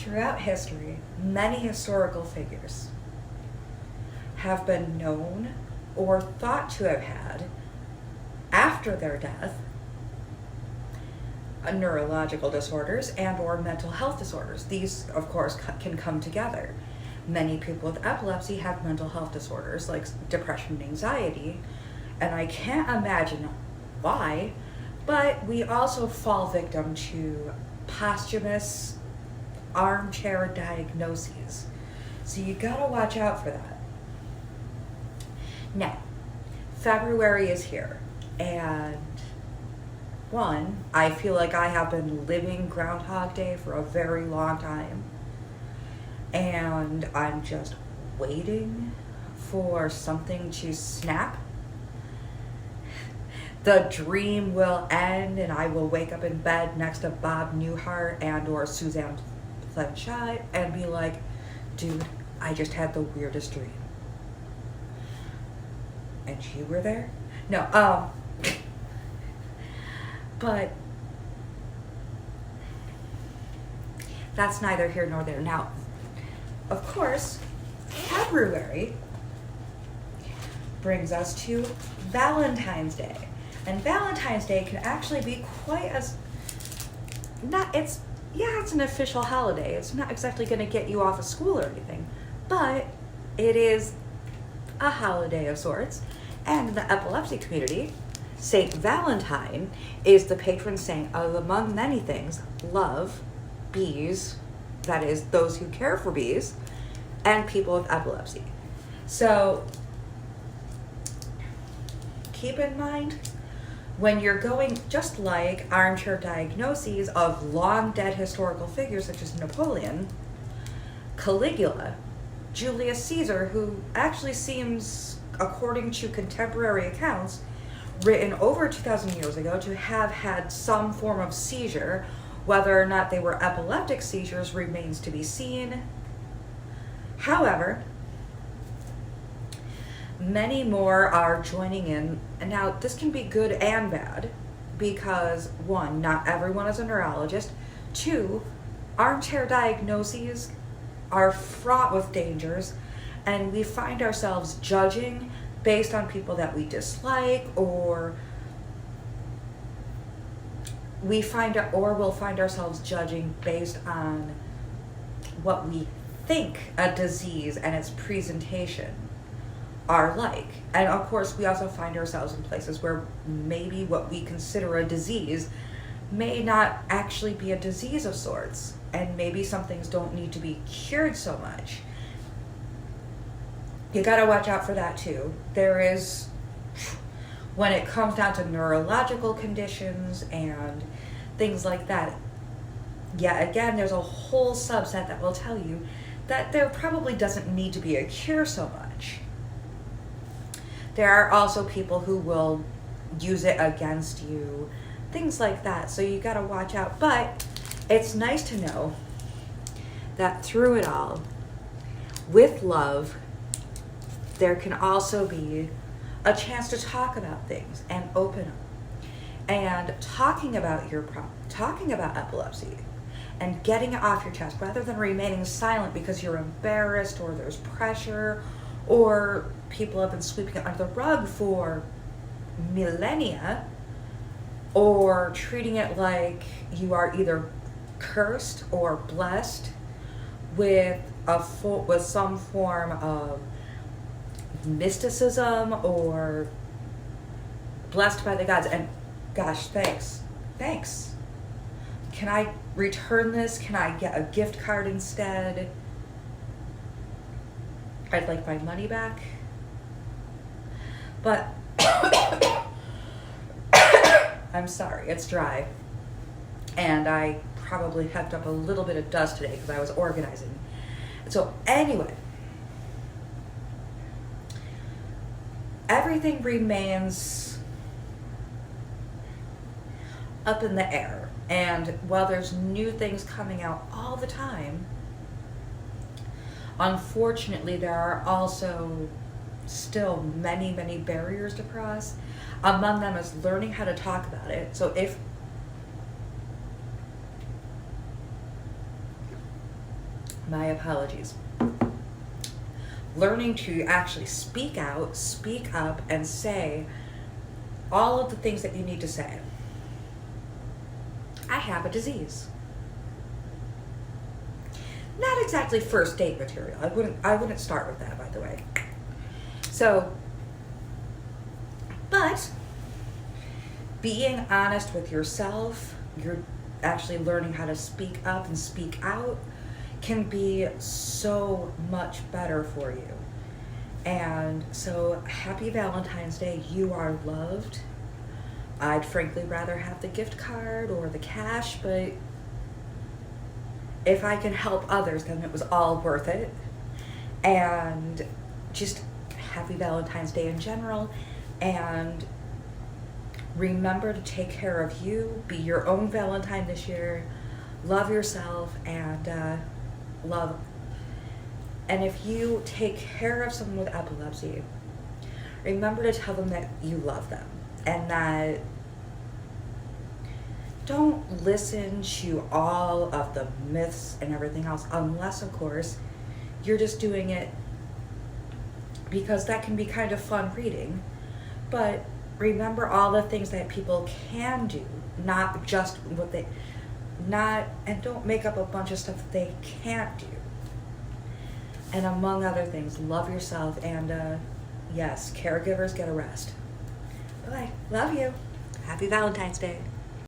throughout history, many historical figures have been known or thought to have had, after their death, neurological disorders and or mental health disorders. These, of course, can come together. Many people with epilepsy have mental health disorders like depression and anxiety, and I can't imagine why, but we also fall victim to posthumous armchair diagnoses. So you gotta watch out for that. Now, February is here, and I feel like I have been living Groundhog Day for a very long time, and I'm just waiting for something to snap. The dream will end, and I will wake up in bed next to Bob Newhart and or Suzanne Pleshette and be like, dude, I just had the weirdest dream. And you were there? No, but that's neither here nor there. Now, of course, February brings us to Valentine's Day. And Valentine's Day can actually be quite it's an official holiday. It's not exactly going to get you off of school or anything, but it is a holiday of sorts. And in the epilepsy community, Saint Valentine is the patron saint of, among many things, love, bees, that is, those who care for bees, and people with epilepsy. So keep in mind, when you're going, just like armchair diagnoses of long dead historical figures such as Napoleon, Caligula, Julius Caesar, who actually seems, according to contemporary accounts, written over 2,000 years ago, to have had some form of seizure. Whether or not they were epileptic seizures remains to be seen. However, many more are joining in. And now this can be good and bad because, one, not everyone is a neurologist. Two, armchair diagnoses are fraught with dangers, and we find ourselves judging based on people that we dislike, or we'll find ourselves judging based on what we think a disease and its presentation are like. And of course, we also find ourselves in places where maybe what we consider a disease may not actually be a disease of sorts, and maybe some things don't need to be cured so much. You gotta watch out for that too. There is, when it comes down to neurological conditions and things like that, yet again, there's a whole subset that will tell you that there probably doesn't need to be a cure so much. There are also people who will use it against you, things like that. So you gotta watch out. But it's nice to know that through it all, with love, there can also be a chance to talk about things and open up. And talking about your problem, talking about epilepsy, and getting it off your chest rather than remaining silent because you're embarrassed or there's pressure or people have been sweeping it under the rug for millennia, or treating it like you are either cursed or blessed with some form of mysticism or blessed by the gods. And gosh, thanks. Can I return this? Can I get a gift card instead? I'd like my money back. But I'm sorry, it's dry. And I probably heaped up a little bit of dust today because I was organizing. So anyway, everything remains up in the air. And while there's new things coming out all the time, unfortunately, there are also still many, many barriers to cross. Among them is learning how to talk about it. So My apologies. Learning to actually speak out, speak up, and say all of the things that you need to say. I have a disease. Not exactly first date material. I wouldn't start with that, by the way. So, but being honest with yourself, you're actually learning how to speak up and speak out, can be so much better for you. And so happy Valentine's Day. You are loved. I'd frankly rather have the gift card or the cash, but if I can help others, then it was all worth it. And just happy Valentine's Day in general. And remember to take care of you. Be your own Valentine this year. Love yourself and love. And if you take care of someone with epilepsy, remember to tell them that you love them and that don't listen to all of the myths and everything else, unless, of course, you're just doing it because that can be kind of fun reading. But remember all the things that people can do, not just what they, not, and don't make up a bunch of stuff that they can't do. And among other things, love yourself, and yes, caregivers, get a rest. Bye. Love you. Happy Valentine's Day.